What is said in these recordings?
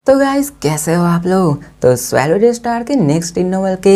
तो गाइस कैसे हो आप लोग। तो स्वैलो स्टार के नेक्स्ट नॉवल के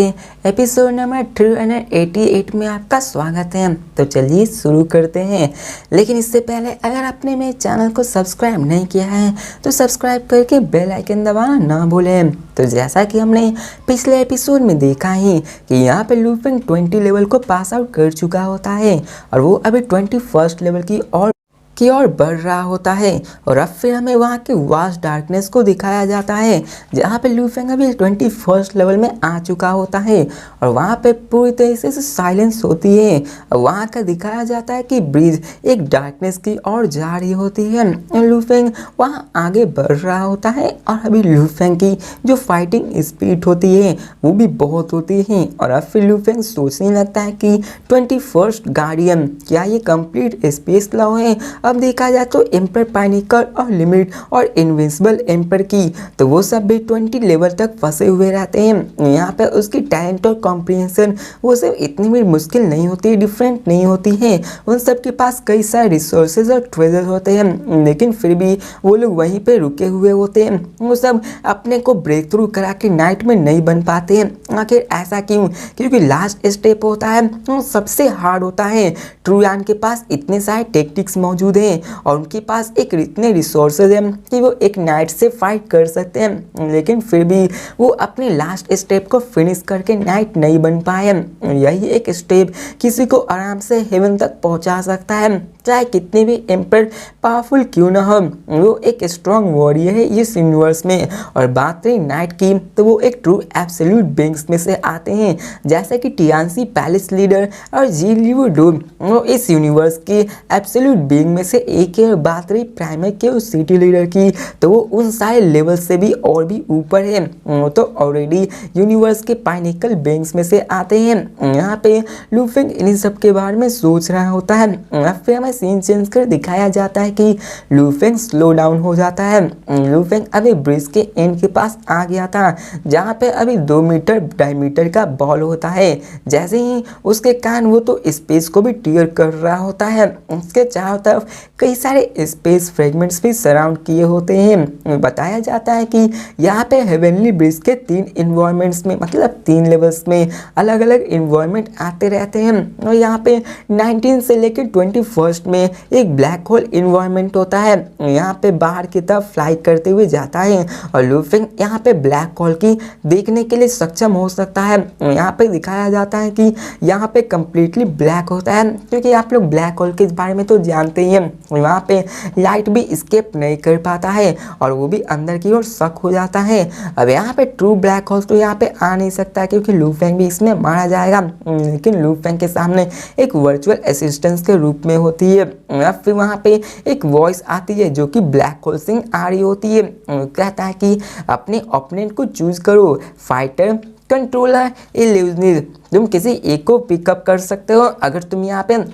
एपिसोड नंबर 388 में आपका स्वागत है। तो चलिए शुरू करते हैं। लेकिन इससे पहले अगर आपने मेरे चैनल को सब्सक्राइब नहीं किया है तो सब्सक्राइब करके बेल आइकन दबाना ना भूलें। तो जैसा कि हमने पिछले एपिसोड में देखा ही कि यहाँ पे लूफिंग 20 लेवल को पास आउट कर चुका होता है और वो अभी 21st लेवल की ओर बढ़ रहा होता है। और अब फिर हमें वहाँ के वास्ट डार्कनेस को दिखाया जाता है जहाँ पे लूफिंग अभी 21st लेवल में आ चुका होता है और वहाँ पे पूरी तरह से साइलेंस होती है। और वहाँ का दिखाया जाता है कि ब्रिज एक डार्कनेस की ओर जा रही होती है। लूफिंग वहाँ आगे बढ़ रहा होता है और अभी लूफिंग की जो फाइटिंग स्पीड होती है वो भी बहुत होती है। और अब फिर लूफिंग सोचने लगता है कि 21st गार्डियन क्या ये कंप्लीट स्पेस लॉ है। अब देखा जाए तो एम्पर पाइनिकल और लिमिट और इनविंसिबल एम्पर की तो वो सब भी 20 लेवल तक फंसे हुए रहते हैं। यहाँ पे उसकी टैलेंट और कॉम्प्रिहेंशन वो सब इतनी भी मुश्किल नहीं होती, डिफरेंट नहीं होती है। उन सब के पास कई सारे रिसोर्सेज और ट्रेजर होते हैं लेकिन फिर भी वो लोग वहीं पे रुके हुए होते हैं। वो सब अपने को ब्रेक थ्रू करा के नाइट में नहीं बन पाते हैं। आखिर ऐसा क्यों? क्योंकि लास्ट स्टेप होता है वो सबसे हार्ड होता है। ट्रूयान के पास इतने सारे टेक्टिक्स मौजूद हैं और उनके पास इतने रिसोर्सेज हैं कि वो एक नाइट से फाइट कर सकते हैं लेकिन फिर भी वो अपने लास्ट स्टेप को फिनिश करके नाइट नहीं बन पाए। यही एक स्टेप किसी को आराम से हेवन तक पहुंचा सकता है, चाहे कितने भी एम्पर पावरफुल क्यों ना हो। वो एक स्ट्रॉन्ग वॉरियर है इस यूनिवर्स में। और बात रही नाइट की तो वो एक ट्रू एब्सोल्यूट बीइंग्स में से आते हैं जैसे कि टियानसी पैलेस लीडर और जी लियू डू वो इस यूनिवर्स के एब्सोल्यूट बीइंग में से एक है। बात रही प्राइमर के उस सिटी लीडर की तो वो उन सारे लेवल से भी और भी ऊपर है। वो तो ऑलरेडी यूनिवर्स के पाइनिकल बीइंग्स में से आते हैं। यहाँ पे लूफिंग इन सब के बारे में सोच रहा होता है। फिर हमें सीन चेंज कर दिखाया जाता है कि लूफिंग स्लो डाउन हो जाता है। लूफिंग अभी ब्रिज के एंड के पास आ गया था जहाँ पे अभी 2 मीटर डायमीटर का बॉल होता है। जैसे ही उसके कान वो तो स्पेस को भी टीयर कर रहा होता है। उसके चारों तरफ कई सारे स्पेस फ्रेगमेंट्स भी सराउंड किए होते हैं। बताया जाता है कि यहाँ पे हेवनली ब्रिज के 3 इन्वायरमेंट्स में मतलब 3 लेवल्स में अलग अलग इन्वायरमेंट आते रहते हैं। और यहाँ पे 19 से लेकर 21st में एक ब्लैक होल इन्वायरमेंट होता है। यहाँ पे बाहर की तरफ फ्लाई करते हुए जाता है और लूफिंग यहाँ पे ब्लैक होल की देखने के लिए सक्षम हो सकता है। यहाँ पे दिखाया जाता है कि यहाँ पे कम्प्लीटली ब्लैक होता है क्योंकि आप लोग ब्लैक होल के बारे में तो जानते ही हैं। वहाँ पे लाइट भी स्केप नहीं कर पाता है और वो भी अंदर की ओर सक हो जाता है। अब यहाँ पे ट्रू ब्लैक होल तो यहाँ पे आ नहीं सकता क्योंकि लूफिंग भी इसमें मारा जाएगा। लेकिन लूफिंग के सामने एक वर्चुअल असिस्टेंस के रूप में होती है। फिर वहाँ पे एक वॉइस आती है जो कि ब्लैक होल से आ रही होती है। कहता है कि अपने ओपोनेंट को चूज करो, फाइटर, कंट्रोलर, इल्यूजनिस्ट। तुम किसी एक को पिकअप कर सकते हो। अगर तुम यहाँ पे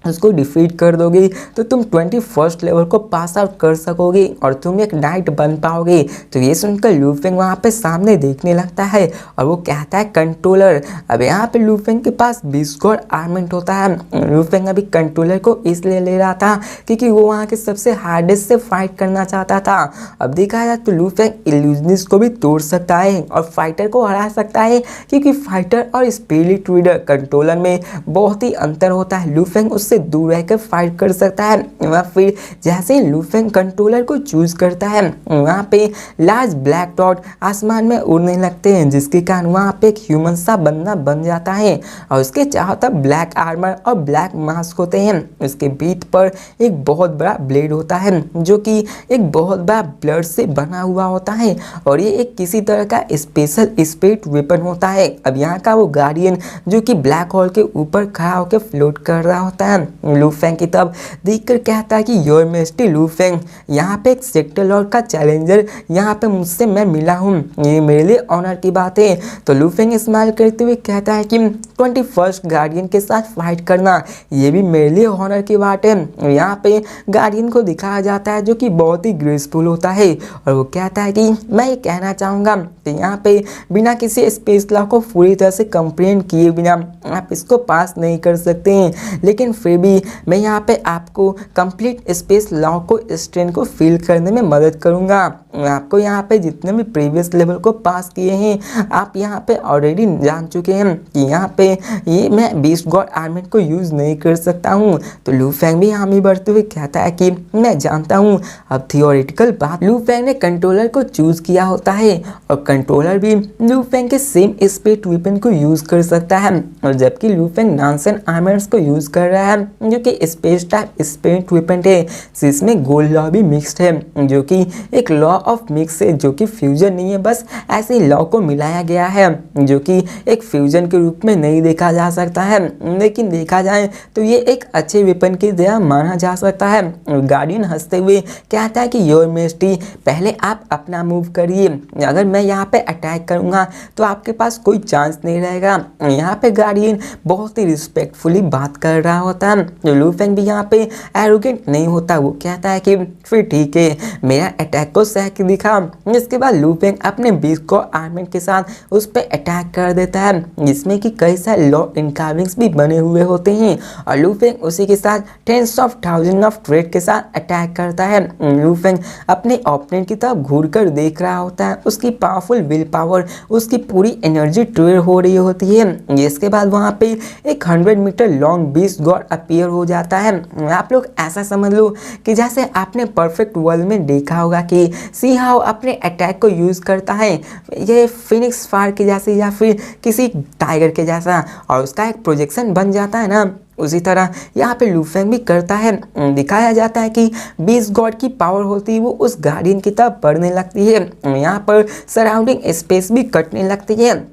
उसको डिफीट कर दोगे तो तुम 21st लेवल को पास आउट कर सकोगे और तुम एक नाइट बन पाओगे। तो ये सुनकर लूफिंग वहाँ पे सामने देखने लगता है और वो कहता है कंट्रोलर। अब यहाँ पे लूफिंग के पास 20 स्क्वाड आर्मेंट होता है। लूफिंग अभी कंट्रोलर को इसलिए ले रहा था क्योंकि वो वहाँ के सबसे हार्डेस्ट से फाइट करना चाहता था। अब देखा जाए तो लूफिंग इल्यूजनिस्ट को भी तोड़ सकता है और फाइटर को हरा सकता है क्योंकि फाइटर और स्पिरिट रीडर कंट्रोलर में बहुत ही अंतर होता है। लूफिंग उससे दूर रहकर फाइट कर सकता है। वहाँ फिर जैसे ही लूफिंग कंट्रोलर को चूज करता है वहाँ पे लार्ज ब्लैक डॉट आसमान में उड़ने लगते हैं जिसके कारण वहाँ पे एक ह्यूमन सा बंदा बन जाता है और उसके चारों तरफ ब्लैक आर्मर और ब्लैक मास्क होते हैं। उसके बीच पर एक बहुत बड़ा ब्लेड होता है जो कि एक बहुत बड़ा ब्लड से बना हुआ होता है और ये एक किसी तरह का स्पेशल स्पिरिट वेपन होता है। अब यहाँ का वो गार्डियन जो कि ब्लैक होल के ऊपर खड़ा होकर फ्लोट कर रहा होता है लूफिंग की तब देखकर कहता है कि योर मेस्टी लूफिंग, यहाँ पे एक सेक्टर लॉर्ड का चैलेंजर यहाँ पे मुझसे मैं मिला हूँ, ये मेरे लिए ऑनर की बात है। तो लूफिंग स्माइल करते हुए कहता है कि 21st गार्डियन के साथ फाइट करना ये भी मेरे लिए ऑनर की बात है। यहाँ पे गार्डियन को दिखाया जाता है जो कि बहुत ही ग्रेसफुल होता है और वो कहता है कि मैं ये कहना चाहूँगा कि यहाँ पे बिना किसी स्पेस लॉ को पूरी तरह से कंप्लेन किए बिना आप इसको पास नहीं कर सकते हैं। लेकिन फिर भी मैं यहाँ पे आपको कंप्लीट स्पेस लॉ को स्ट्रेन को फील करने में मदद करूँगा। आपको यहाँ पे जितने भी प्रीवियस लेवल को पास किए हैं आप यहाँ पे ऑलरेडी जान चुके हैं कि यहाँ पे ये मैं बीस्ट गॉड आर्मेंट को यूज़ नहीं कर सकता हूँ। तो लू फेंग भी यहाँ भी बढ़ते हुए कहता है कि मैं जानता हूँ। अब थियोरेटिकल बात, लू फेंग ने कंट्रोलर को चूज किया होता है और कंट्रोलर भी लू फेंग के सेम स्पेट वेपन को यूज कर सकता है, और जबकि लू फेंग नॉनसेंस आर्मर्स को यूज कर रहा है जो कि स्पेस टाइप स्पेट वेपन है जिसमें गोल्ड लॉ भी मिक्स्ड है, जो कि एक लॉ ऑफ मिक्स है, जो कि फ्यूजन नहीं है, बस ऐसे लॉ को मिलाया गया है जो कि एक फ्यूजन के रूप में नहीं देखा जा सकता है, लेकिन देखा जाए तो ये एक अच्छे वेपन की तरह माना जा सकता है। गार्डियन हंसते हुए कहता है कि योर मेस्टी, पहले आप अपना मूव करिए, अगर मैं यहाँ पे अटैक करूँगा तो आपके पास कोई चांस नहीं रहेगा। यहाँ पे गार्डियन बहुत ही रिस्पेक्टफुली बात कर रहा होता है। लू फेंग भी यहाँ पे एरोगेंट नहीं होता, वो कहता है कि फिर ठीक है, मेरा अटैक को सह के दिखा। इसके बाद लू फेंग अपने बीस्ट को आर्मेंट के साथ उस पर अटैक कर देता है, जिसमें कि कई सारे लॉ इनकार्विंग्स भी बने हुए होते हैं, और लू फेंग उसी के साथ tens of thousand of trade के साथ अटैक करता है। लू फेंग अपने ओपोनेंट की तरफ घूर कर देख रहा होता है, उसकी पावरफुल विल पावर, उसकी पूरी एनर्जी ट्रेड हो रही होती है। इसके बाद वहाँ पे एक 100 metre long beast god appear हो जाता है। आप लोग ऐसा समझ लो कि जैसे आपने परफेक्ट वर्ल्ड में देखा होगा कि सी हाउ अपने अटैक को यूज़ करता है ये फिनिक्स फायर के जैसे या फिर किसी टाइगर के जैसा, और उसका एक प्रोजेक्शन बन जाता है ना, उसी तरह यहाँ पे लू फेंग भी करता है। दिखाया जाता है कि बीस्ट गॉड की पावर होती है वो उस गार्डियन की तरफ बढ़ने लगती है, यहाँ पर सराउंडिंग स्पेस भी कटने लगती है,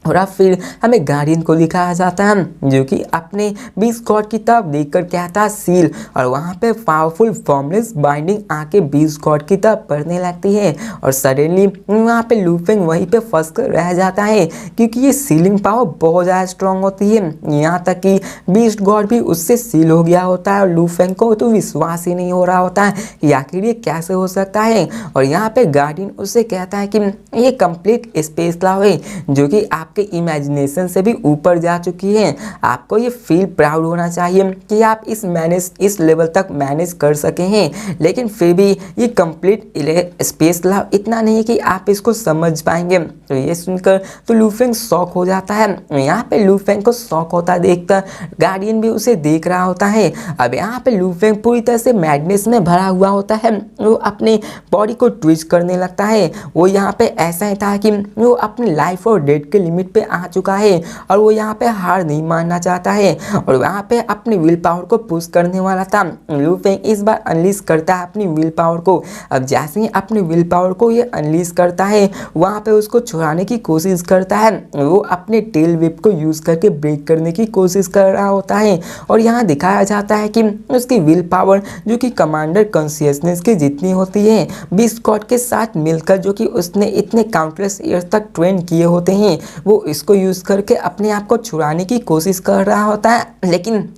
और अब फिर हमें गार्डियन को दिखाया जाता है जो कि अपने बीस्ट गॉड की तरफ देखकर कहता है सील, और वहाँ पे पावरफुल फॉर्मलेस बाइंडिंग आके बीस्ट गॉड की तरफ बढ़ने लगती है, और सडनली वहाँ पे लू फेंग वहीं पे फंस कर रह जाता है क्योंकि ये सीलिंग पावर बहुत ज़्यादा स्ट्रॉन्ग होती है, यहाँ तक कि बीस्ट गॉड भी उससे सील हो गया होता है, और लू फेंग को तो विश्वास ही नहीं हो रहा होता है कि आखिर ये कैसे हो सकता है। और यहाँ पे गार्डियन उससे कहता है कि ये कंप्लीट स्पेस लॉ है जो कि आपके इमेजिनेशन से भी ऊपर जा चुकी है, आपको ये फील प्राउड होना चाहिए कि आप इस लेवल तक मैनेज कर सके हैं, लेकिन फिर भी ये कंप्लीट स्पेस लॉ इतना नहीं कि आप इसको समझ पाएंगे। तो ये सुनकर तो लू फेंग शॉक हो जाता है। यहाँ पे लू फेंग को शॉक होता देखकर गार्डियन भी उसे देख रहा होता है। अब यहाँ पे लू फेंग पूरी तरह से मैडनेस में भरा हुआ होता है, वो अपने बॉडी को ट्विस्ट करने लगता है। वो यहाँ पे ऐसा ही था कि वो अपनी लाइफ और डेथ के लिमिट पे आ चुका है, और वो यहाँ पे हार नहीं मानना चाहता है, और वहाँ पे अपनी विल पावर को पुश करने वाला था। लू फेंग इस बार अनलीज करता है अपनी विल पावर को। अब जैसे ही अपनी विल पावर को ये अनलीज करता है वहाँ पे उसको छुड़ाने की कोशिश करता है, वो अपने टेल व्हिप को यूज करके ब्रेक करने की कोशिश कर रहा होता है, और यहाँ दिखाया जाता है कि उसकी विल पावर जो कि कमांडर कॉन्शियसनेस की जितनी होती है बीस्ट गॉड के साथ मिलकर, जो कि उसने इतने काउंटलेस ईयर्स तक ट्रेन किए होते हैं, वो इसको यूज़ करके अपने आप को छुड़ाने की कोशिश कर रहा होता है। लेकिन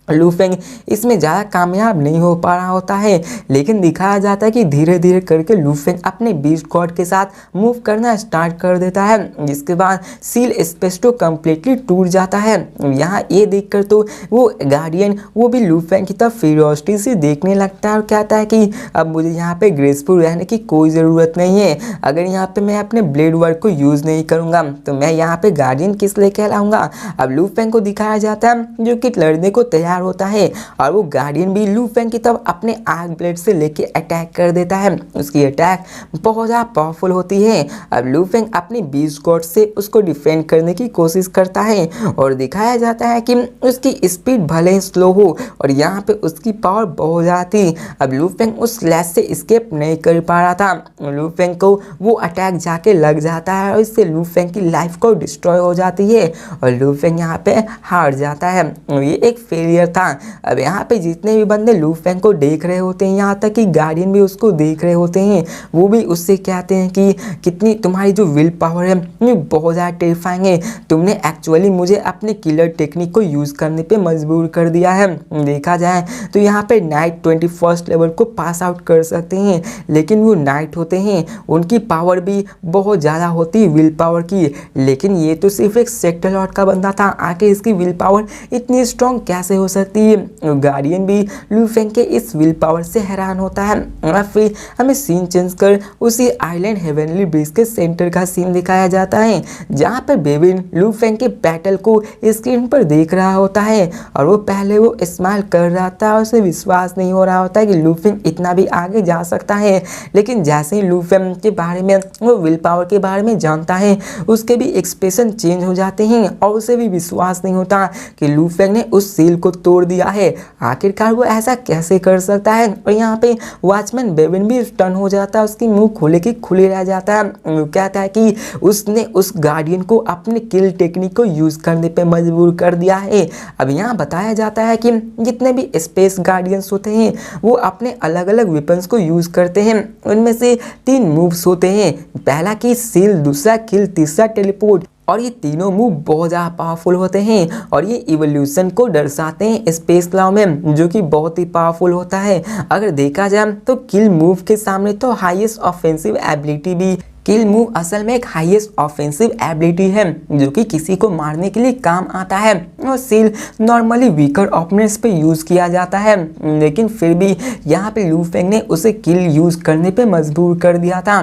लू फेंग इसमें ज़्यादा कामयाब नहीं हो पा रहा होता है, लेकिन दिखाया जाता है कि धीरे धीरे करके लू फेंग अपने बीस्ट गॉड के साथ मूव करना स्टार्ट कर देता है, जिसके बाद सील स्पेस तो कम्प्लीटली टूट जाता है। यहाँ ये देखकर तो वो गार्डियन वो भी लू फेंग की तरफ क्यूरियोसिटी से देखने लगता है और कहता है कि अब मुझे यहाँ पे ग्रेसफुल रहने की कोई ज़रूरत नहीं है, अगर यहाँ पे मैं अपने ब्लेड वर्क को यूज़ नहीं करूँगा तो मैं यहाँ पे गार्डियन किस लिए कहलाऊँगा। अब लू फेंग को दिखाया जाता है जो कि लड़ने को तैयार होता है, और वो गार्डियन भी लू फेंग की तरफ अपने आर्क ब्लेड से लेके अटैक कर देता है। उसकी अटैक बहुत ज़्यादा पावरफुल होती है। अब लू फेंग अपनी बीस्ट गॉड से उसको डिफेंड करने की कोशिश करता है, और दिखाया जाता है कि उसकी स्पीड भले ही स्लो हो और यहाँ पे उसकी पावर बहुत ज़्यादा थी। अब लू फेंग उस स्लैश से स्केप नहीं कर पा रहा था। लू फेंग को वो अटैक जाके लग जाता है और इससे लू फेंग की लाइफ को डिस्ट्रॉय हो जाती है, और लू फेंग यहाँ पे हार जाता है। ये एक फेलियर था। अब यहाँ पे जितने भी बंदे लू फेंग को देख रहे होते हैं, यहाँ तक कि गार्डियन भी उसको देख रहे होते हैं, वो भी उससे कहते हैं कि कितनी तुम्हारी जो विल पावर है ये बहुत ज़्यादा टेरिफाइंग है, तुमने एक्चुअली मुझे अपने किलर टेक्निक को यूज़ करने पे मजबूर कर दिया है। देखा जाए तो यहाँ पे नाइट 21st लेवल को पास आउट कर सकते हैं, लेकिन वो नाइट होते हैं, उनकी पावर भी बहुत ज़्यादा होती है विल पावर की, लेकिन ये तो सिर्फ एक सेक्टर लॉर्ड का बंदा था, आके इसकी विल पावर इतनी स्ट्रॉन्ग कैसे हो सकती है। गार्डियन भी लू फेंग के इस विल पावर से हैरान होता है। और फिर हमें सीन चेंज कर उसी आइलैंड हेवनली ब्रिज के सेंटर का सीन दिखाया जाता है, जहाँ पर बेविन लू फेंग के बैटल को स्क्रीन पर देख रहा होता है। और वो पहले वो स्माइल कर रहा था और उसे विश्वास नहीं हो रहा होता है कि लू फेंग इतना भी आगे जा सकता है। लेकिन जैसे ही लू फेंग के बारे में, वो विल पावर के बारे में जानता है, उसके भी एक्सप्रेशन चेंज हो जाते हैं और उसे भी विश्वास नहीं होता कि लू फेंग ने उस सील को तोड़ दिया है। आखिरकार वो ऐसा कैसे कर सकता है। और यहाँ पे वॉचमैन बेविन भी स्टन हो जाता है, उसकी मुंह खोले की खुले रह जाता है। वो कहता है कि उसने उस गार्डियन को अपने किल टेक्निक को यूज करने पे मजबूर कर दिया है। अब यहाँ बताया जाता है कि जितने भी स्पेस गार्डियंस होते हैं वो अपने अलग अलग वेपन्स को यूज करते हैं। उनमें से 3 मूव्स होते हैं, पहला की सील, दूसरा किल, तीसरा टेलीपोर्ट। और ये तीनों मूव बहुत ज़्यादा पावरफुल होते हैं और ये इवोल्यूशन को दर्शाते हैं स्पेस लॉ में, जो कि बहुत ही पावरफुल होता है। अगर देखा जाए तो किल मूव के सामने तो हाईएस्ट ऑफेंसिव एबिलिटी भी, किल मूव असल में एक हाईएस्ट ऑफेंसिव एबिलिटी है जो कि किसी को मारने के लिए काम आता है। और सील नॉर्मली वीकर ओपोनेंट्स पे यूज किया जाता है, लेकिन फिर भी यहाँ पे लू फेंग ने उसे किल यूज करने पे मजबूर कर दिया था।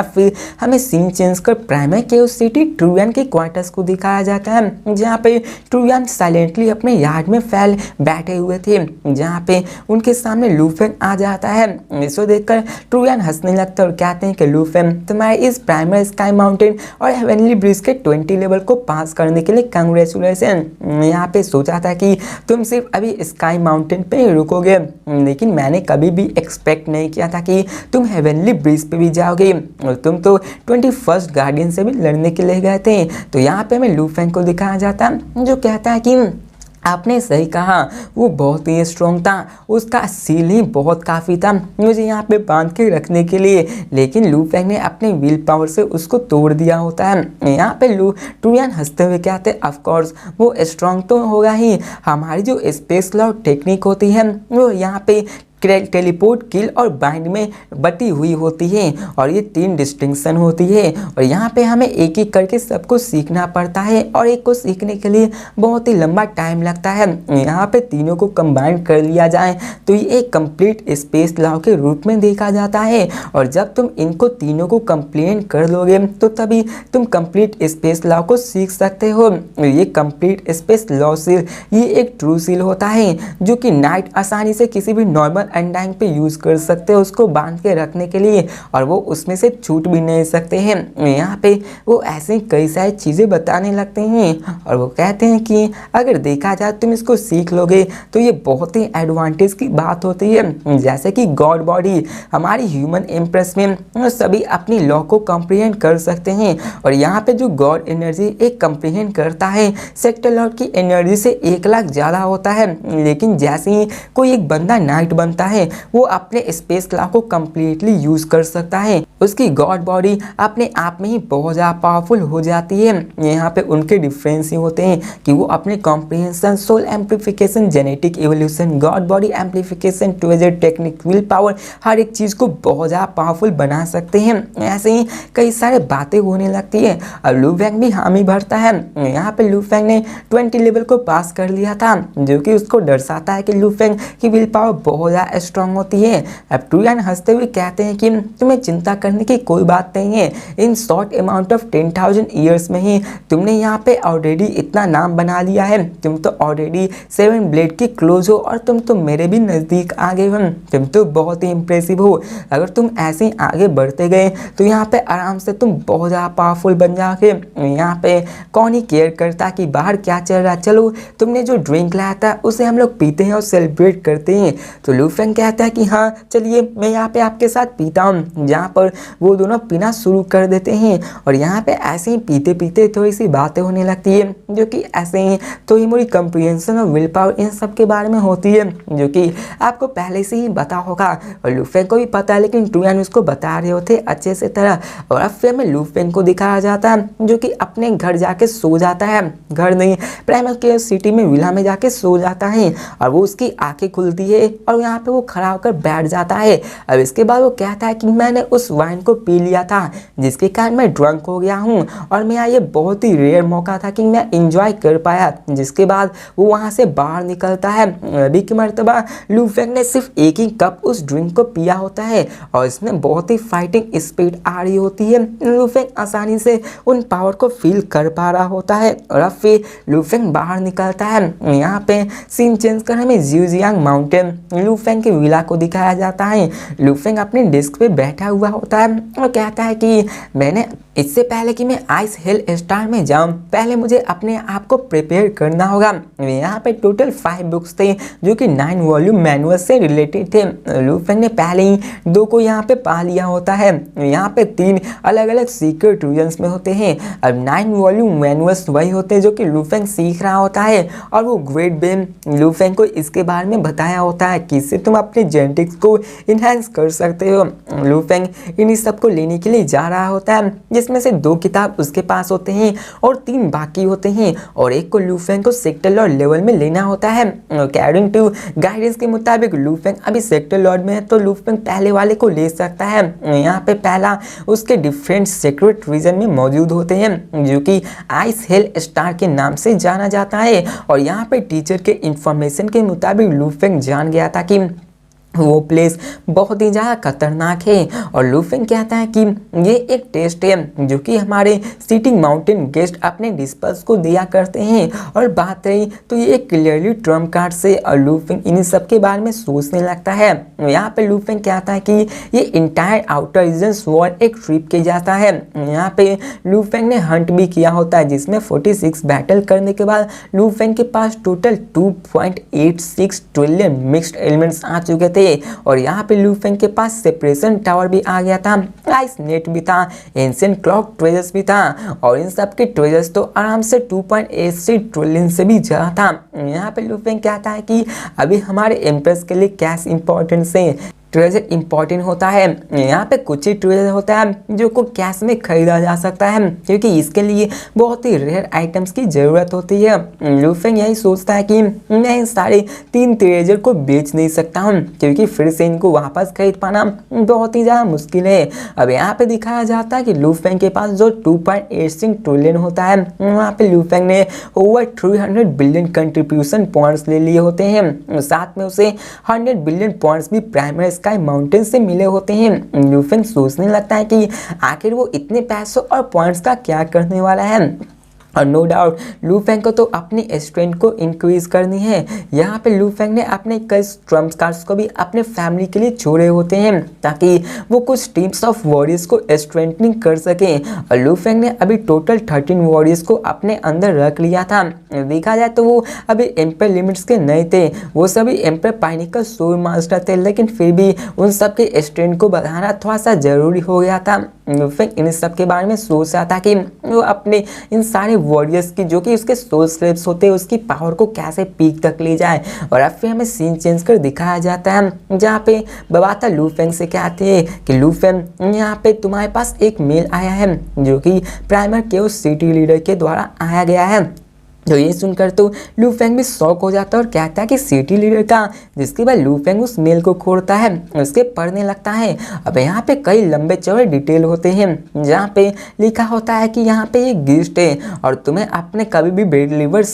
फिर हमें सीन चेंज कर प्राइमर केओस सिटी ट्रूयान के क्वार्टर्स को दिखाया जाता है, जहाँ पे ट्रूयान साइलेंटली अपने यार्ड में फैल बैठे हुए थे, जहाँ पे उनके सामने लू फेंग आ जाता है। इसको देखकर ट्रूयान हंसने लगता है और कहते हैं कि लू फेंग, तुम्हारे इस प्राइमर स्काई माउंटेन और हेवनली ब्रिज के 20 लेवल को पास करने के लिए कांग्रेचुलेसन। यहाँ पे सोचा था कि तुम सिर्फ अभी स्काई माउंटेन पे ही रुकोगे, लेकिन मैंने कभी भी एक्सपेक्ट नहीं किया था कि तुम हेवनली ब्रिज पे भी जाओगे और तुम तो 21st गार्डियन से भी लड़ने के लिए गए थे। तो यहाँ पे हमें लू फेंग को दिखाया जाता है, जो कहता है कि आपने सही कहा, वो बहुत ही स्ट्रॉन्ग था, उसका सील ही बहुत काफ़ी था मुझे यहाँ पे बांध के रखने के लिए, लेकिन लू फेंग ने अपने विल पावर से उसको तोड़ दिया होता है। यहाँ पे ट्रूयान हंसते हुए कहते हैं, ऑफ कोर्स वो स्ट्रॉन्ग तो होगा ही, हमारी जो स्पेस लॉ टेक्निक होती है वो यहाँ पे टेलीपोर्ट, किल और बाइंड में बटी हुई होती है और ये 3 डिस्टिंक्शन होती है। और यहाँ पे हमें एक एक करके सबको सीखना पड़ता है और एक को सीखने के लिए बहुत ही लंबा टाइम लगता है। यहाँ पे तीनों को कंबाइन कर लिया जाए तो ये एक कंप्लीट स्पेस लॉ के रूप में देखा जाता है। और जब तुम इनको तीनों को कंप्लीट कर लोगे तो तभी तुम कंप्लीट स्पेस लॉ को सीख सकते हो। ये कंप्लीट स्पेस लॉ सील ये एक ट्रू सील होता है जो कि नाइट आसानी से किसी भी नॉर्मल एंडाइंग पे यूज कर सकते हैं उसको बांध के रखने के लिए, और वो उसमें से छूट भी नहीं सकते हैं। यहाँ पे वो ऐसे कई सारी चीज़ें बताने लगते हैं और वो कहते हैं कि अगर देखा जाए तुम इसको सीख लोगे तो ये बहुत ही एडवांटेज की बात होती है। जैसे कि गॉड बॉडी, हमारी ह्यूमन एम्प्रेस में सभी अपनी लॉ को कंप्रीहेंड कर सकते हैं और यहाँ पे जो गॉड एनर्जी एक कंप्रीहेंड करता है सेक्टर लॉर्ड की एनर्जी से 1 लाख ज़्यादा होता है। लेकिन जैसे ही कोई एक बंदा नाइट बनता है वो अपने स्पेस लॉ को कंप्लीटली यूज कर सकता है, उसकी गॉड बॉडी अपने आप में ही बहुत ज़्यादा पावरफुल हो जाती है। यहाँ पे उनके डिफरेंस ही होते हैं कि वो अपने comprehension, soul amplification, genetic evolution, god body amplification, tweezer technique, will power, हर एक चीज़ को बहुत ज़्यादा पावरफुल बना सकते हैं। ऐसे ही कई सारे बातें होने लगती है और लू फेंग भी हामी भरता है। यहाँ पे लू फेंग ने 20 लेवल को पास कर लिया था, जो कि उसको दर्शाता है कि लू फेंग की विल पावर बहुत ज़्यादा स्ट्रांग होती है। अब ट्रूयान हंसते हुए कहते हैं कि तुम्हें चिंता करने की कोई बात नहीं है, in short amount of 10,000 years में ही तुमने यहाँ पे ऑलरेडी इतना नाम बना लिया है। तुम तो ऑलरेडी 7 ब्लेड के क्लोज हो और तुम तो मेरे भी नज़दीक आ गए हो। तुम तो बहुत ही इंप्रेसिव हो। अगर तुम ऐसे ही आगे बढ़ते गए तो यहाँ पे आराम से तुम बहुत ज़्यादा पावरफुल बन जाओगे। यहाँ पे कौन ही केयर करता कि बाहर क्या चल रहा, चलो तुमने जो ड्रिंक लाया था उसे हम लोग पीते हैं और सेलिब्रेट करते हैं। तो लू फेंग कहता है कि हाँ चलिए मैं यहाँ पे आपके साथ पीता हूँ, जहाँ पर वो दोनों पीना शुरू कर देते हैं। और यहाँ पे ऐसे ही पीते पीते थोड़ी सी बातें होने लगती है, जो कि ऐसे ही थोड़ी मोड़ी कंप्रीहेंशन और विल पावर इन सब के बारे में होती है, जो कि आपको पहले से ही पता होगा और लू फेंग को भी पता है, लेकिन ट्रूयान उसको बता रहे होते अच्छे से तरह। और अब फिर में लू फेंग को दिखाया जाता है जो कि अपने घर जाके सो जाता है, घर नहीं प्राइमर केओस सिटी में विला में जाके सो जाता है और वो उसकी आंखें खुलती है और यहाँ पे वो खड़ा होकर बैठ जाता है। अब इसके बाद वो कहता है कि मैंने उस वाइन को पी लिया था जिसके कारण मैं ड्रंक हो गया हूँ और मेरा ये बहुत ही रेयर मौका था कि मैं इंजॉय कर पाया। जिसके बाद वो वहाँ से बाहर निकलता है। अभी की मर्तबा लू फेंग ने सिर्फ एक ही कप उस ड्रिंक को पिया होता है और इसमें बहुत ही फाइटिंग स्पीड आ रही होती है। लू फेंग आसानी से उन पावर को फील कर पा रहा होता है और अब फिर लू फेंग बाहर निकलता है। यहाँ पे सीन चेंज कर हमें जिउजियांग माउंटेन लू फेंग के विला को दिखाया जाता है। लू फेंग अपने डेस्क पे बैठा हुआ होता है और कहता है कि मैंने इससे पहले कि मैं आइस हिल स्टार में जाऊं पहले मुझे अपने आप को प्रिपेयर करना होगा। यहाँ पे टोटल 5 बुक्स थे जो कि 9 वॉल्यूम मैनुअल से रिलेटेड थे। लू फेंग ने पहले ही 2 को यहाँ पे पा लिया होता है। यहाँ पे 3 अलग अलग सीक्रेट रीजन्स में होते हैं। अब 9 वॉल्यूम मैनुअल्स वही होते हैं जो कि लू फेंग सीख रहा होता है और वो ग्रेट बेन लू फेंग को इसके बारे में बताया होता है कि इससे तुम अपने जेनेटिक्स को इन्हेंस कर सकते हो। लू फेंग इन्हीं सब को लेने के लिए जा रहा होता है जिसमें से 2 किताब उसके पास होते हैं और 3 बाकी होते हैं और एक को लू फेंग को सेक्टर लॉर्ड लेवल में लेना होता है। अकॉर्डिंग टू गाइडेंस के मुताबिक लू फेंग अभी सेक्टर लॉर्ड में है तो लू फेंग पहले वाले को ले सकता है। यहाँ पे पहला उसके डिफरेंट सीक्रेट रीजन में मौजूद होते हैं जो कि आइस हिल स्टार के नाम से जाना जाता है और यहाँ पे टीचर के इंफॉर्मेशन के मुताबिक लू फेंग जान गया था कि वो प्लेस बहुत ही ज़्यादा खतरनाक है और लू फेंग कहता है कि ये एक टेस्ट है जो कि हमारे सिटिंग माउंटेन गेस्ट अपने डिस्पल्स को दिया करते हैं। और बात रही तो ये एक क्लियरली ट्रम्प कार्ड से और लू फेंग इन सब के बारे में सोचने लगता है। यहाँ पे लू फेंग कहता है कि ये इंटायर आउटर रीजन्स वॉर एक ट्रिप किया जाता है। यहाँ पे लू फेंग ने हंट भी किया होता है जिसमें 46 बैटल करने के बाद लू फेंग के पास टोटल 2.86 ट्रिलियन मिक्स्ड एलिमेंट्स आ चुके थे और यहाँ पे लू फेंग के पास सेपरेशन टावर भी आ गया था, आइस नेट भी था, एंशिएंट क्लॉक ट्रेजर्स भी था और इन सब के ट्रेजर्स तो आराम से 2.83 ट्रिलियन से भी ज़्यादा था। यहाँ पे लू फेंग कहता है कि अभी हमारे एम्प्रेस के लिए कैश इंपॉर्टेंस है, ट्रेजर इंपॉर्टेंट होता है। यहाँ पे कुछ ही ट्रेजर होता है जो को कैश में खरीदा जा सकता है क्योंकि इसके लिए बहुत ही रेयर आइटम्स की ज़रूरत होती है। लू फेंग यही सोचता है कि मैं इन सारे 3 ट्रेजर को बेच नहीं सकता हूँ क्योंकि फिर से इनको वापस खरीद पाना बहुत ही ज़्यादा मुश्किल है। अब यहाँ पे दिखाया जाता है कि लू फेंग के पास जो 2.86 ट्रिलियन होता है वहाँ पे लू फेंग ने ओवर 300 बिलियन कंट्रीब्यूशन पॉइंट्स ले लिए होते हैं। साथ में उसे 100 बिलियन पॉइंट्स भी प्राइमरी स्काई माउंटेन से मिले होते हैं। लू फेंग सोचने लगता है कि आखिर वो इतने पैसों और पॉइंट्स का क्या करने वाला है और नो डाउट लू फेंग को तो अपनी स्ट्रेंथ को इंक्रीज करनी है। यहाँ पे लू फेंग ने अपने कई ट्रम्प कार्ड्स को भी अपने फैमिली के लिए छोड़े होते हैं ताकि वो कुछ टीम्स ऑफ वॉरियर्स को स्ट्रेंथनिंग कर सके और लू फेंग ने अभी टोटल 13 वॉरियर्स को अपने अंदर रख लिया था। देखा जाए तो वो अभी एम्पर लिमिट्स के नहीं थे, वो सभी एम्पर पाइनिकल सोल मास्टर थे, लेकिन फिर भी उन सब के स्ट्रेंथ को बढ़ाना थोड़ा सा जरूरी हो गया था। लू फेंग इन सब के बारे में सोच रहा था कि वो अपने इन सारे वॉरियर्स की जो कि उसके सोल स्लेव्स होते हैं उसकी पावर को कैसे पीक तक ले जाए। और अब फिर हमें सीन चेंज कर दिखाया जाता है जहाँ पे बबाता लू फेंग से कहते हैं कि लू फेंग यहाँ पे तुम्हारे पास एक मेल आया है जो कि प्राइमर केओस सिटी लीडर के द्वारा आया गया है। तो ये सुनकर तो लू फेंग भी शॉक हो जाता है और कहता है कि सिटी लीडर का, जिसके बाद लू फेंग उस मेल को खोलता है, उसके पढ़ने लगता है। अब यहाँ पे कई लंबे चौड़े डिटेल होते हैं जहाँ पे लिखा होता है कि यहाँ पे एक गिस्ट है और तुम्हें अपने कभी भी बेड लिवर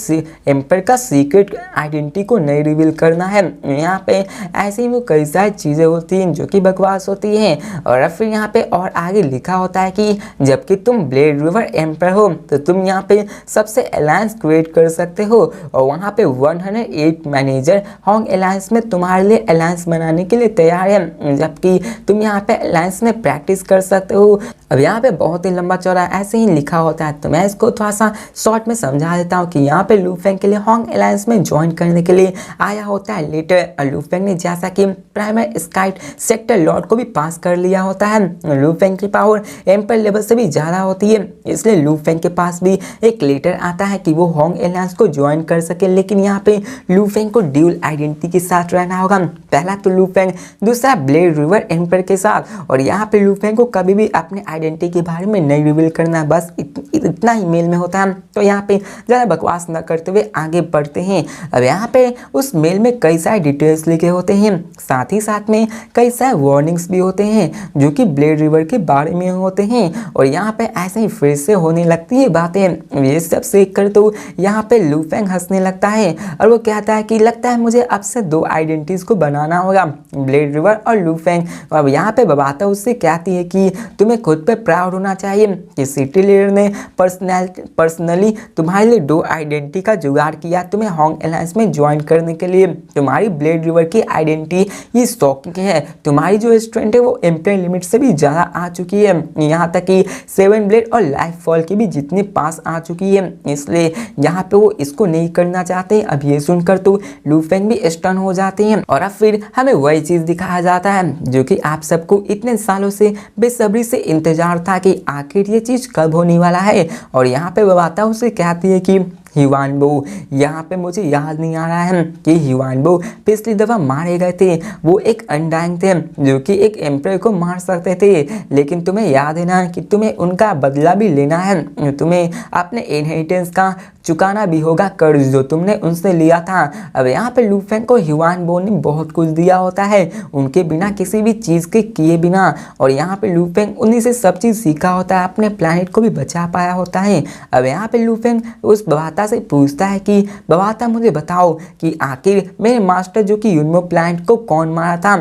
एम्पर का सीक्रेट आइडेंटिटी को नहीं रिवील करना है। यहाँ पे ऐसे ही वो कई सारी चीज़ें होती हैं जो कि बकवास होती हैं। और फिर यहाँ पे और आगे लिखा होता है कि जबकि तुम ब्लेड रिवर एम्पर हो तो तुम यहाँ पे सबसे अलायंस कर सकते हो और वहां पे 108 मैनेजर होंग अलायंस में तुम्हारे लिए अलायंस बनाने के लिए तैयार है, जबकि तुम यहाँ पे अलायंस में प्रैक्टिस कर सकते हो। अब यहाँ पे बहुत ही लंबा चौड़ा ऐसे ही लिखा होता है तो मैं इसको थोड़ा सा शॉर्ट में समझा देता हूँ कि यहाँ पे लू फेंग के लिए होंग अलायंस में ज्वाइन करने के लिए आया होता है लेटर। लू फेंग ने जैसा कि प्राइमर स्काइट सेक्टर लॉर्ड को भी पास कर लिया होता है। लू फेंग की पावर एम्पर लेवल से भी ज़्यादा होती है, इसलिए लू फेंग के पास भी एक लेटर आता है कि वो होंग एलायंस को ज्वाइन कर सके, लेकिन यहाँ पे लू फेंग को ड्यूल आइडेंटिटी के साथ रहना होगा। पहला तो लू फेंग, दूसरा ब्लेड रिवर एम्पर के साथ। और यहाँ पे लू फेंग को कभी भी अपने आइडेंटिटी के बारे में नहीं रिवील करना, बस इतना ही मेल में होता है। तो यहाँ पे ज़्यादा बकवास न करते हुए आगे बढ़ते हैं। अब यहाँ पे उस मेल में कई सारे डिटेल्स लिखे होते हैं, साथ ही साथ में कई सारे वार्निंग्स भी होते हैं जो कि ब्लेड रिवर के बारे में होते हैं। और यहाँ पे ऐसे ही फिर से होने लगती है बातें। ये सब सीख कर तो यहाँ पे लू फेंग हंसने लगता है और वो कहता है कि लगता है मुझे अब से 2 आइडेंटिटीज को बनाना होगा, ब्लेड रिवर और लू फेंग। अब यहाँ पे बबाता उससे कहती है कि तुम्हें खुद पे प्राउड होना चाहिए कि सिटी लीडर ने पर्सनली तुम्हारे लिए 2 आइडेंटिटी का जुगाड़ किया, तुम्हें होंग एलायंस में ज्वाइन करने के लिए। तुम्हारी ब्लेड रिवर की आइडेंटिटी ये शॉकिंग है, तुम्हारी जो स्ट्रेंथ है वो एम्पर लिमिट से भी ज़्यादा आ चुकी है, यहाँ तक कि 7 ब्लेड और लाइफ फॉल की भी जितने पास आ चुकी है, इसलिए यहाँ पे वो इसको नहीं करना चाहते। अब ये सुनकर तो लू फेंग भी स्टन हो जाते हैं। और अब फिर हमें वही चीज़ दिखाया जाता है जो कि आप सबको इतने सालों से बेसब्री से इंतजार था कि आखिर ये चीज़ कब होने वाला है। और यहाँ पे बबाता उसे कहती है कि ह्यूआनबो, यहाँ पे मुझे याद नहीं आ रहा है कि ह्यूआनबो पिछली दफ़ा मारे गए थे, वो एक अनडाइंग थे जो कि एक एम्पर को मार सकते थे, लेकिन तुम्हें याद है ना कि तुम्हें उनका बदला भी लेना है, तुम्हें अपने इनहेरिटेंस का चुकाना भी होगा कर्ज जो तुमने उनसे लिया था। अब यहाँ पे लू फेंग को ह्यूआनबो ने बहुत कुछ दिया होता है, उनके बिना किसी भी चीज़ के किए बिना। और यहाँ पे लू फेंग उन्हीं से सब चीज़ सीखा होता है, अपने प्लैनेट को भी बचा पाया होता है। अब यहाँ पे लू फेंग उस बबाता से पूछता है कि बबाता मुझे बताओ कि आखिर मेरे मास्टर जो कि यूनमो प्लैनेट को कौन मारा था।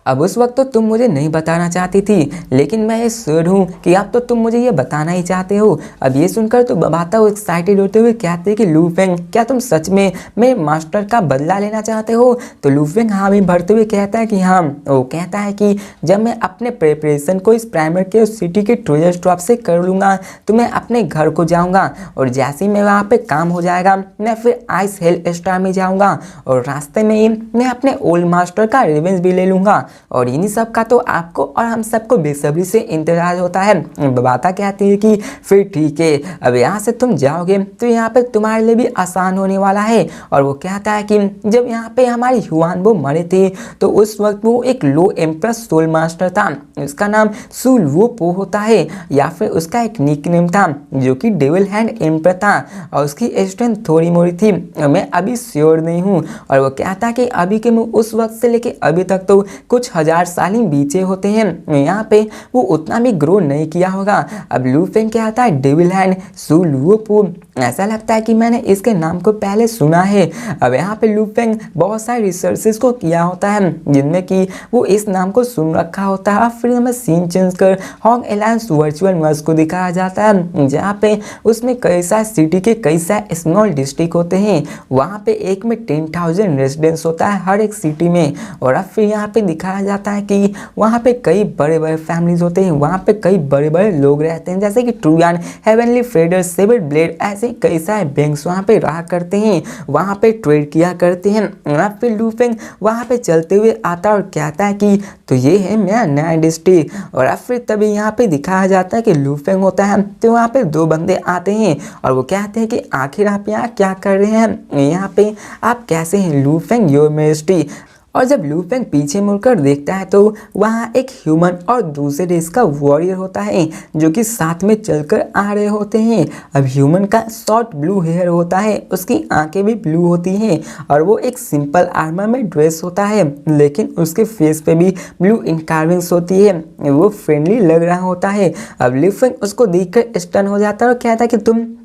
अब उस वक्त तो तुम मुझे नहीं बताना चाहती थी, लेकिन मैं ये श्योर हूँ कि अब तो तुम मुझे ये बताना ही चाहते हो। अब ये सुनकर तो बबाता एक्साइटेड होते हुए कहते हैं कि लू फेंग क्या तुम सच में मेरे मास्टर का बदला लेना चाहते हो। तो लू फेंग हाँ भी भरते हुए कहता है कि हाँ। वो कहता है कि जब मैं अपने प्रिपरेशन को इस प्राइमर के सिटी के ट्रेजर स्टॉप से कर लूँगा तो मैं अपने घर को जाऊँगा, और जैसे ही मैं वहाँ पर काम हो जाएगा मैं फिर आइस हेल स्टार में जाऊँगा, और रास्ते में ही मैं अपने ओल्ड मास्टर का रिवेंज भी ले लूँगा। और इन्हीं सब का तो आपको और हम सबको बेसब्री से इंतजार होता है। बबाता कहती है कि फिर ठीक है, अब यहाँ से तुम जाओगे तो यहाँ पे तुम्हारे लिए भी आसान होने वाला है। और वो कहता है कि जब यहाँ पे हमारे ह्यूआनबो मरे थे तो उस वक्त वो एक लो एम्प्रेस सोल मास्टर था, उसका नाम सुल वो पो होता है, या फिर उसका एक निकनेम था जो कि डेविल हैंड एम्पर था, और उसकी स्ट्रेंथ थोड़ी मोड़ी थी, मैं अभी श्योर नहीं हूँ। और वो कहता है कि अभी के उस वक्त से लेके अभी तक तो कुछ 1000 साल ही बीते होते हैं, यहाँ पे वो उतना भी ग्रो नहीं किया होगा। अब लू फेंग क्या आता है डेविल हैंड सु लुओ पो, ऐसा लगता है कि मैंने इसके नाम को पहले सुना है। अब यहाँ पे लू फेंग बहुत सारे रिसर्चेस को किया होता है जिनमें कि वो इस नाम को सुन रखा होता है। फिर हमें सीन चेंज कर होंग एलायंस वर्चुअल वर्ल्ड को दिखाया जाता है, जहाँ पे उसमें कई सारे सिटी के कई सारे स्मॉल डिस्ट्रिक्ट होते हैं, वहाँ पे एक में 10,000 रेजिडेंस होता है हर एक सिटी में। और अब फिर यहाँ पे दिखाया जाता है कि वहाँ पे कई बड़े बड़े फैमिलीज होते हैं, वहाँ पे कई बड़े बड़े लोग रहते हैं, जैसे कि ट्रूयान, हेवनली फेडर, सेवर ब्लेड, ऐसे कई सारे बैंक्स वहाँ पे रहा करते हैं, वहाँ पे ट्रेड किया करते हैं। और फिर लू फेंग वहाँ पे चलते हुए आता और कहता है कि तो ये है मेरा नया डिस्ट्रिक्ट। और अब फिर तभी यहाँ पे दिखाया जाता है कि लू फेंग होता है, तो वहाँ पे 2 बंदे आते हैं और वो कहते हैं कि आखिर आप यहाँ क्या कर रहे हैं, यहाँ पे आप कैसे हैं लू फेंग योर मेजेस्टी। और जब लू फेंग पीछे मुड़कर देखता है तो वहाँ एक ह्यूमन और दूसरे रेस का वॉरियर होता है जो कि साथ में चलकर आ रहे होते हैं। अब ह्यूमन का शॉर्ट ब्लू हेयर होता है, उसकी आंखें भी ब्लू होती हैं और वो एक सिंपल आर्मर में ड्रेस होता है, लेकिन उसके फेस पे भी ब्लू इनकार्विंग्स होती है, वो फ्रेंडली लग रहा होता है। अब लू फेंग उसको देखकर स्टन हो जाता है और कहता है कि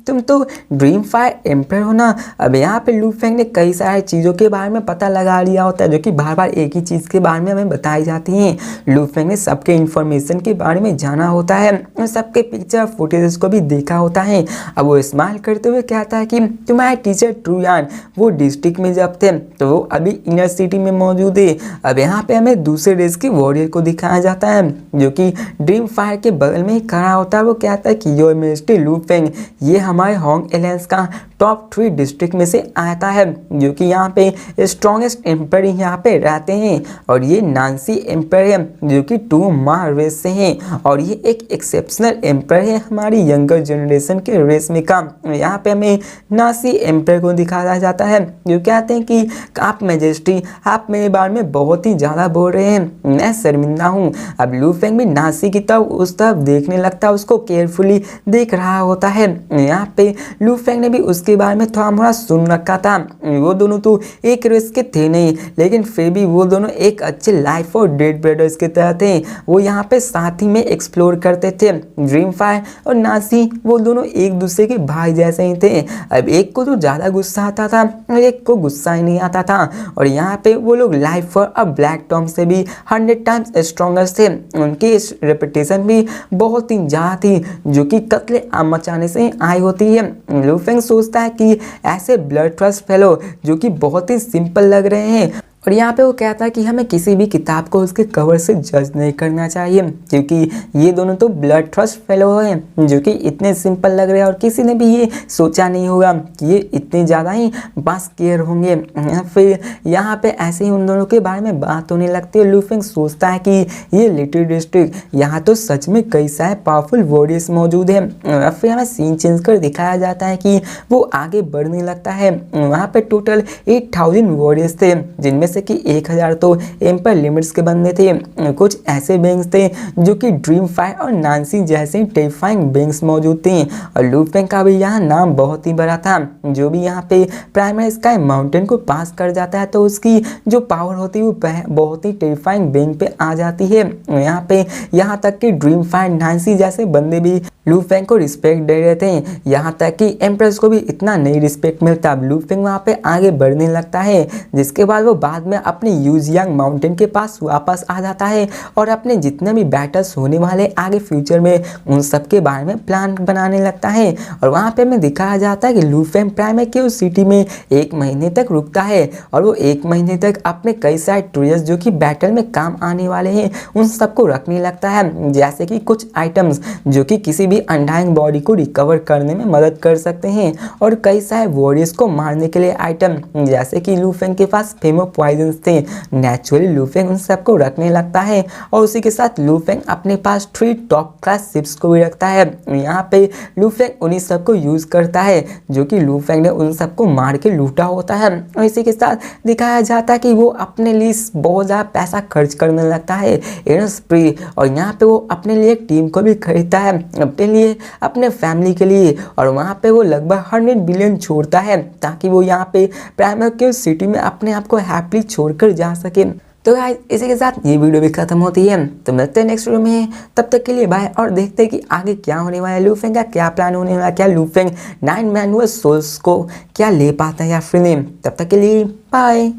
तुम तो ड्रीम फायर एम्पर हो ना। अब यहाँ पे लू फेंग ने कई सारी चीज़ों के बारे में पता लगा लिया होता है जो कि बार बार एक ही चीज़ के बारे में हमें बताई जाती हैं। लू फेंग ने सबके इन्फॉर्मेशन के बारे में जाना होता है और सबके पिक्चर फुटेज को भी देखा होता है। अब वो स्माइल करते हुए कहता है कि तुम्हारे टीचर ट्रूयान वो डिस्ट्रिक्ट में जब थे तो वो अभी इनर सिटी में मौजूद है। अब यहाँ पे हमें दूसरे रेस के वॉरियर को दिखाया जाता है जो कि ड्रीम फायर के बगल में ही खड़ा होता है। वो कहता है कि योर मेजेस्टी लू फेंग, ये हमारे होंग एलायंस का टॉप 3 डिस्ट्रिक्ट में से आता है, जो कि यहाँ पे स्ट्रॉन्गेस्ट एम्पायर यहाँ पे रहते हैं। और ये नांसी एम्पायर है जो कि 2 माह रेस से हैं और ये एक एक्सेप्शनल एम्पायर है हमारी यंगर जनरेशन के रेस में का। यहाँ पे हमें नांसी एम्पायर को दिखाया जाता है जो कहते हैं कि आप मैजेस्टी आप मेरे बारे में बहुत ही ज़्यादा बोल रहे हैं, मैं शर्मिंदा हूँ। अब लू फेंग भी नांसी की तरफ उस तरफ देखने लगता है, उसको केयरफुली देख रहा होता है। यहाँ पे लू फेंग ने भी उसके बारे में थोड़ा मोड़ा सुन रखा था। वो दोनों तो एक रेस के थे नहीं, लेकिन फिर भी वो दोनों एक अच्छे लाइफ और डेड ब्रदर्स के तरह थे। वो यहाँ पे साथ ही में एक्सप्लोर करते थे। ड्रीम फायर और नांसी वो दोनों एक दूसरे के भाई जैसे ही थे। अब एक को तो ज़्यादा गुस्सा आता था और एक को गुस्सा ही नहीं आता था। और यहाँ पे वो लोग लाइफ और ब्लैक टॉम से भी 100 टाइम्स स्ट्रॉन्गर थे। उनकी रेपुटेशन भी बहुत ही ज़्यादा थी जो कि कत्ले आम मचाने से आई होती है। लू फेंग सोचता है कि ऐसे ब्लड ट्रस्ट फेलो जो कि बहुत ही सिंपल लग रहे हैं, और यहाँ पे वो कहता है कि हमें किसी भी किताब को उसके कवर से जज नहीं करना चाहिए, क्योंकि ये दोनों तो ब्लड ट्रस्ट फेलो हैं जो कि इतने सिंपल लग रहे हैं और किसी ने भी ये सोचा नहीं होगा कि ये इतने ज़्यादा ही बास केयर होंगे। फिर यहाँ पे ऐसे ही उन दोनों के बारे में बात होने लगती है। लू फेंग सोचता है कि ये लिटिल डिस्ट्रिक्ट यहाँ तो सच में कई सारे पावरफुल वॉरियर्स मौजूद हैं। फिर हमें सीन चेंज कर दिखाया जाता है कि वो आगे बढ़ने लगता है। वहाँ पे टोटल 8000 वॉरियर्स थे, जिनमें से कि 1000 तो एम्पायर लिमिट्स के बंदे थे। कुछ ऐसे बेंग्स थे जो कि ड्रीम फायर और नांसी जैसे टेरिफाइंग बेंग्स मौजूद थे। और लू फेंग का भी यहाँ नाम बहुत ही बड़ा था। जो भी यहाँ पे प्राइमरी स्काई माउंटेन को पास कर जाता है तो उसकी जो पावर होती है वो बहुत ही टेरिफाइंग बेंग पे आ जाती है। यहाँ तक कि ड्रीम फायर नांसी जैसे बंदे भी लू फेंग को रिस्पेक्ट दे रहे थे। यहाँ तक कि एम्प्रेस को भी इतना नहीं रिस्पेक्ट मिलता। अब लू फेंग वहाँ पे आगे बढ़ने लगता है, जिसके बाद वो बाद में अपने यूजियांग माउंटेन के पास वापस आ जाता है और अपने जितने भी बैटल्स होने वाले आगे फ्यूचर में उन सब के बारे में प्लान बनाने लगता है। और वहाँ पे हमें दिखाया जाता है कि लू फेंग प्राइमरी की उस सिटी में 1 महीने तक रुकता है और वो 1 महीने तक अपने कई सारे ट्रियर्स जो कि बैटल में काम आने वाले हैं उन सबको रखने लगता है, जैसे कि कुछ आइटम्स जो कि किसी भी अनडाइंग बॉडी को रिकवर करने में मदद कर सकते हैं, और कई सारे वॉरियर्स को मारने के लिए आइटम, जैसे कि लू फेंग के पास फेमो पॉइजन थे। नेचुरली लू फेंग उन सबको रखने लगता है और उसी के साथ लू फेंग अपने पास 3 टॉप क्लास शिप्स को भी रखता है। यहाँ पे लू फेंग उन्हीं सबको यूज करता है जो कि लू फेंग ने उन सबको मार के लूटा होता है। और इसी के साथ दिखाया जाता है कि वो अपने लिए बहुत ज़्यादा पैसा खर्च करने लगता है इन स्प्री, और यहाँ पे वो अपने लिए एक टीम को भी खरीदता है, अपने लिए अपने फैमिली के लिए। और वहाँ पे वो लगभग 100 बिलियन छोड़ता है ताकि वो यहाँ पे प्राइमरी के सिटी में अपने आप को हैप्पीली छोड़कर जा सके। तो गाइस इसी के साथ ये वीडियो भी खत्म होती है, तो मिलते हैं नेक्स्ट वीडियो में। तब तक के लिए बाय, और देखते हैं कि आगे क्या होने वाला है, लू फेंग का क्या प्लान होने वाला है, क्या लू फेंग 9 मैनुअल सोल्स को क्या ले पाता है या फिर नहीं। तब तक के लिए बाय।